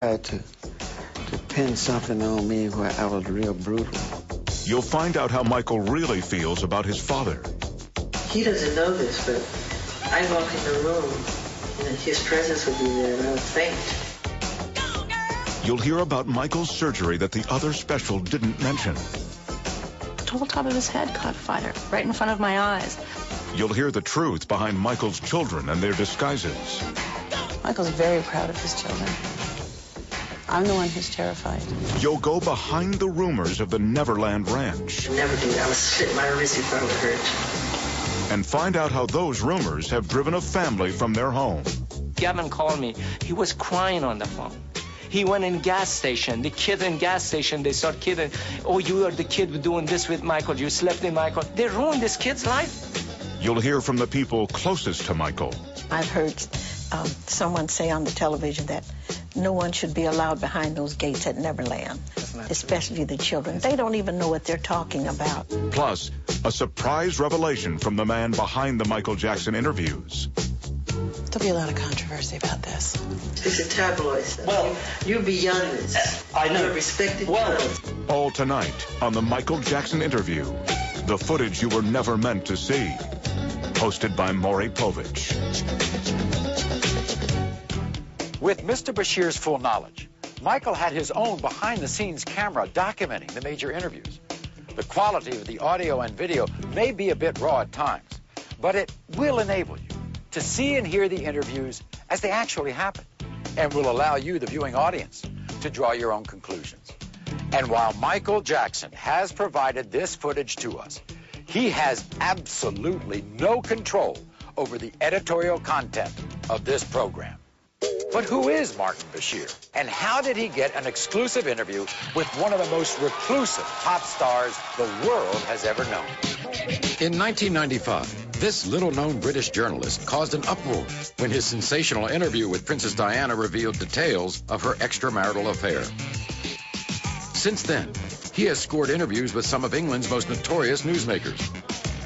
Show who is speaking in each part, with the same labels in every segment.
Speaker 1: tried to pin something on me where I was real brutal.
Speaker 2: You'll find out how Michael really feels about his father.
Speaker 3: He doesn't know this, but I walk in the room and his presence would be there and I would faint.
Speaker 2: You'll hear about Michael's surgery that the other special didn't mention.
Speaker 4: The whole top of his head caught fire right in front of my eyes.
Speaker 2: You'll hear the truth behind Michael's children and their disguises.
Speaker 4: Michael's very proud of his children. I'm the one who's terrified.
Speaker 2: You'll go behind the rumors of the Neverland Ranch.
Speaker 3: Never do that. I would slit my wrist if I would hurt.
Speaker 2: And find out how those rumors have driven a family from their home.
Speaker 5: Gavin called me. He was crying on the phone. He went in gas station. The kid in gas station, they start kidding. Oh, you are the kid doing this with Michael. You slept in Michael. They ruined this kid's life.
Speaker 2: You'll hear from the people closest to Michael.
Speaker 6: I've heard someone say on the television that no one should be allowed behind those gates at Neverland, especially the children. They don't even know what they're talking about.
Speaker 2: Plus, a surprise revelation from the man behind the Michael Jackson interviews.
Speaker 4: There'll be a lot of controversy about this.
Speaker 3: It's a tabloid stuff.
Speaker 7: Well,
Speaker 3: you're beyond this.
Speaker 7: I know.
Speaker 3: You're a respected
Speaker 7: journalist.
Speaker 2: All tonight on the Michael Jackson interview. The footage you were never meant to see. Hosted by Maury Povich.
Speaker 8: With Mr. Bashir's full knowledge, Michael had his own behind-the-scenes camera documenting the major interviews. The quality of the audio and video may be a bit raw at times, but it will enable you to see and hear the interviews as they actually happen, and will allow you, the viewing audience, to draw your own conclusions. And while Michael Jackson has provided this footage to us, he has absolutely no control over the editorial content of this program. But who is Martin Bashir? And how did he get an exclusive interview with one of the most reclusive pop stars the world has ever known?
Speaker 9: In 1995, this little-known British journalist caused an uproar when his sensational interview with Princess Diana revealed details of her extramarital affair. Since then, he has scored interviews with some of England's most notorious newsmakers,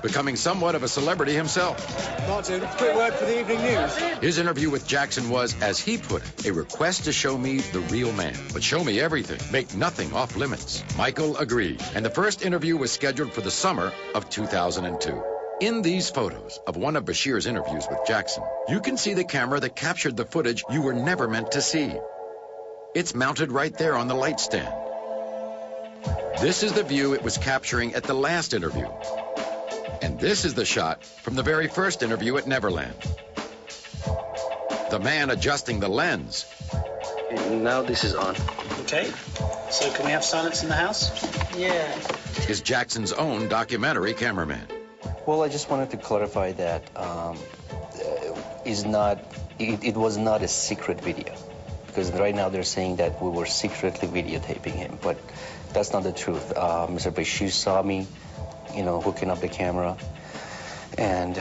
Speaker 9: becoming somewhat of a celebrity himself.
Speaker 10: Martin, quick word for the evening news.
Speaker 9: His interview with Jackson was, as he put it, a request to show me the real man. But show me everything, make nothing off limits. Michael agreed, and the first interview was scheduled for the summer of 2002. In these photos of one of Bashir's interviews with Jackson, you can see the camera that captured the footage you were never meant to see. It's mounted right there on the light stand. This is the view it was capturing at the last interview. And this is the shot from the very first interview at Neverland. The man adjusting the lens.
Speaker 7: Now this is on.
Speaker 10: Okay, so can we have silence in the house?
Speaker 3: Yeah.
Speaker 9: Is Jackson's own documentary cameraman.
Speaker 7: Well, I just wanted to clarify that it was not a secret video. Because right now they're saying that we were secretly videotaping him, but that's not the truth. Mr. Bashir saw me, hooking up the camera, and,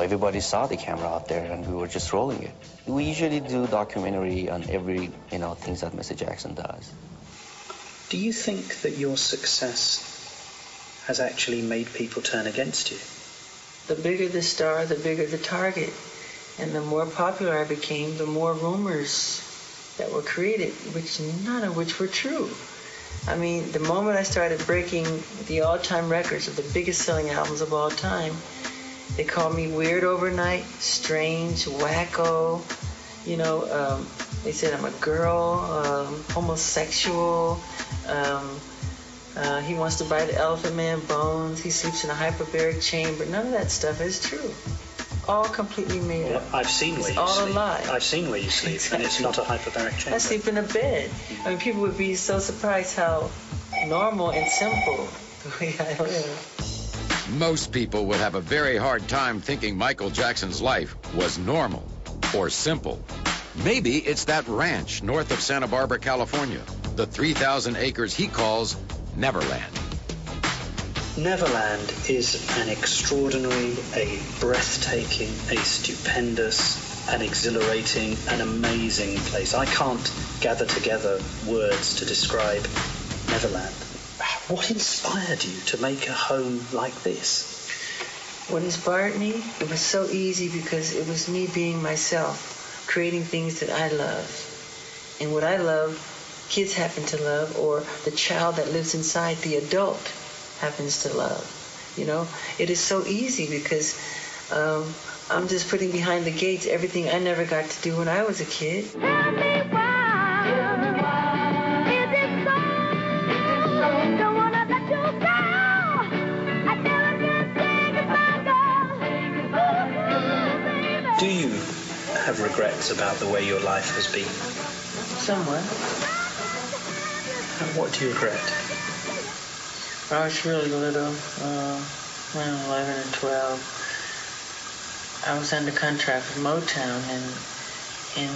Speaker 7: everybody saw the camera out there, and we were just rolling it. We usually do documentary on every, things that Mr. Jackson does.
Speaker 10: Do you think that your success has actually made people turn against you?
Speaker 3: The bigger the star, the bigger the target. And the more popular I became, the more rumors that were created, none of which were true. I mean, the moment I started breaking the all-time records of the biggest selling albums of all time, they called me weird overnight, strange, wacko. They said I'm a girl, homosexual. He wants to buy the Elephant Man bones. He sleeps in a hyperbaric chamber. None of that stuff is true. All completely made up.
Speaker 10: I've seen where you sleep.
Speaker 3: All a lie.
Speaker 10: I've seen where you sleep, exactly. And it's not a hyperbaric chamber.
Speaker 3: I sleep in a bed. I mean, people would be so surprised how normal and simple the way I live.
Speaker 9: Most people would have a very hard time thinking Michael Jackson's life was normal or simple. Maybe it's that ranch north of Santa Barbara, California, the 3,000 acres he calls Neverland.
Speaker 10: Neverland is an extraordinary, a breathtaking, a stupendous, an exhilarating, an amazing place. I can't gather together words to describe Neverland. What inspired you to make a home like this?
Speaker 3: What inspired me? It was so easy because it was me being myself. creating things that I love. And what I love, kids happen to love, or the child that lives inside the adult happens to love. You know, it is so easy because I'm just putting behind the gates everything I never got to do when I was a kid.
Speaker 11: Tell me why, is it so? Don't wanna let you go. I never can say goodbye, girl.
Speaker 10: Do you have regrets about the way your life has been?
Speaker 3: Somewhat.
Speaker 10: And what do you regret?
Speaker 3: When I was really little, 11 and 12, I was under contract with Motown, and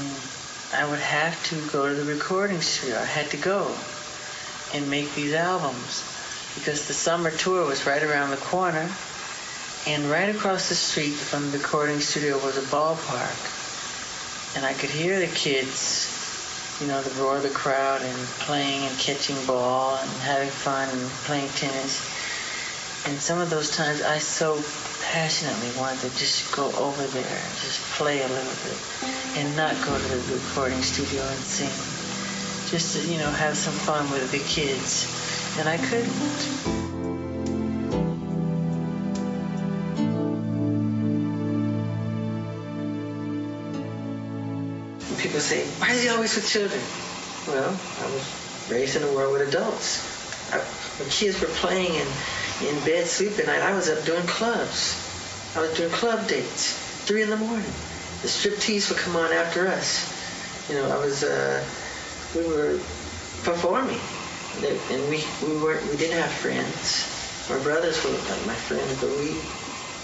Speaker 3: I would have to go to the recording studio. I had to go and make these albums because the summer tour was right around the corner, and right across the street from the recording studio was a ballpark, and I could hear the kids, you know, the roar of the crowd and playing and catching ball and having fun and playing tennis. And some of those times I so passionately wanted to just go over there and just play a little bit and not go to the recording studio and sing. Just to, you know, have some fun with the kids. And I couldn't. People say, why is he always with children? Well, I was raised in a world with adults. When kids were playing in bed sleeping at night, I was up doing clubs. I was doing club dates, 3 in the morning. The striptease would come on after us. You know, we were performing. And we didn't have friends. My brothers were like my friends, but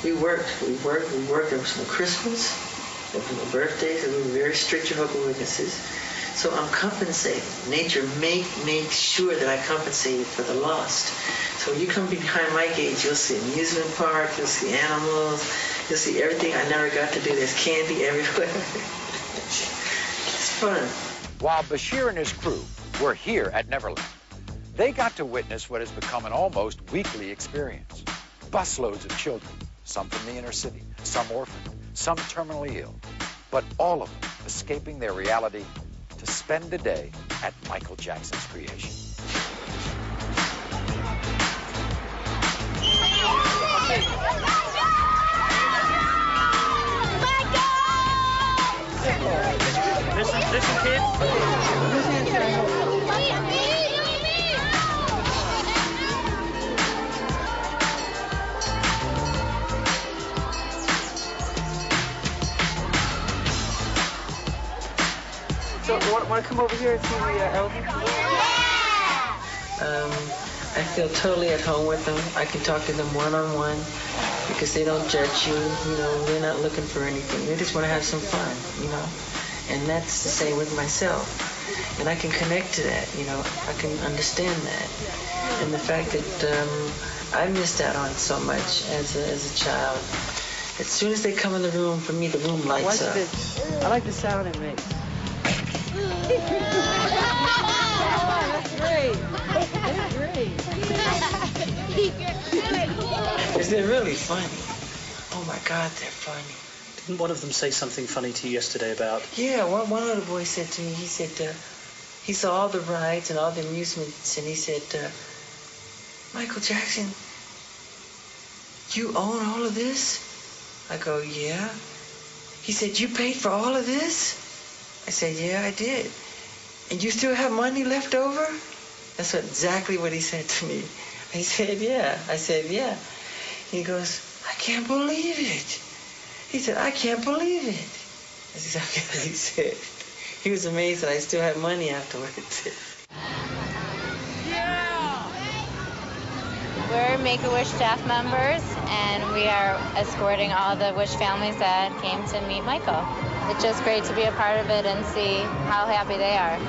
Speaker 3: we worked. There was no Christmas. There was no birthdays, and we were very strict Jehovah's Witnesses. So I'm compensating. Nature made sure that I compensated for the lost. So when you come behind my gates, you'll see amusement park, you'll see animals, you'll see everything I never got to do. There's candy everywhere. It's fun.
Speaker 8: While Bashir and his crew were here at Neverland, they got to witness what has become an almost weekly experience. Busloads of children, some from the inner city, some orphaned, some terminally ill, but all of them escaping their reality to spend a day at Michael Jackson's creation.
Speaker 11: Listen, kids.
Speaker 3: So, want to come over here and see the elder? I feel totally at home with them. I can talk to them one-on-one because they don't judge you. You know, they're not looking for anything. They just want to have some fun, you know. And that's the same with myself. And I can connect to that, you know. I can understand that. And the fact that I missed out on so much as a child. As soon as they come in the room, for me, the room lights up.
Speaker 12: I like the sound it makes. That's great. That's great.
Speaker 3: Because they're really funny. Oh my God, they're funny.
Speaker 10: Didn't one of them say something funny to you yesterday about?
Speaker 3: Yeah, one of the boys said to me, he said, he saw all the rides and all the amusements, and he said, Michael Jackson, you own all of this? I go, yeah. He said, you paid for all of this? I said, yeah, I did. And you still have money left over? That's exactly what he said to me. I said, yeah. I said, yeah. He goes, I can't believe it. He said, I can't believe it. That's exactly what he said. He was amazed that I still had money afterwards.
Speaker 13: We're Make-A-Wish staff members, and we are escorting all the Wish families that came to meet Michael. It's just great to be a part of it and see how happy they are.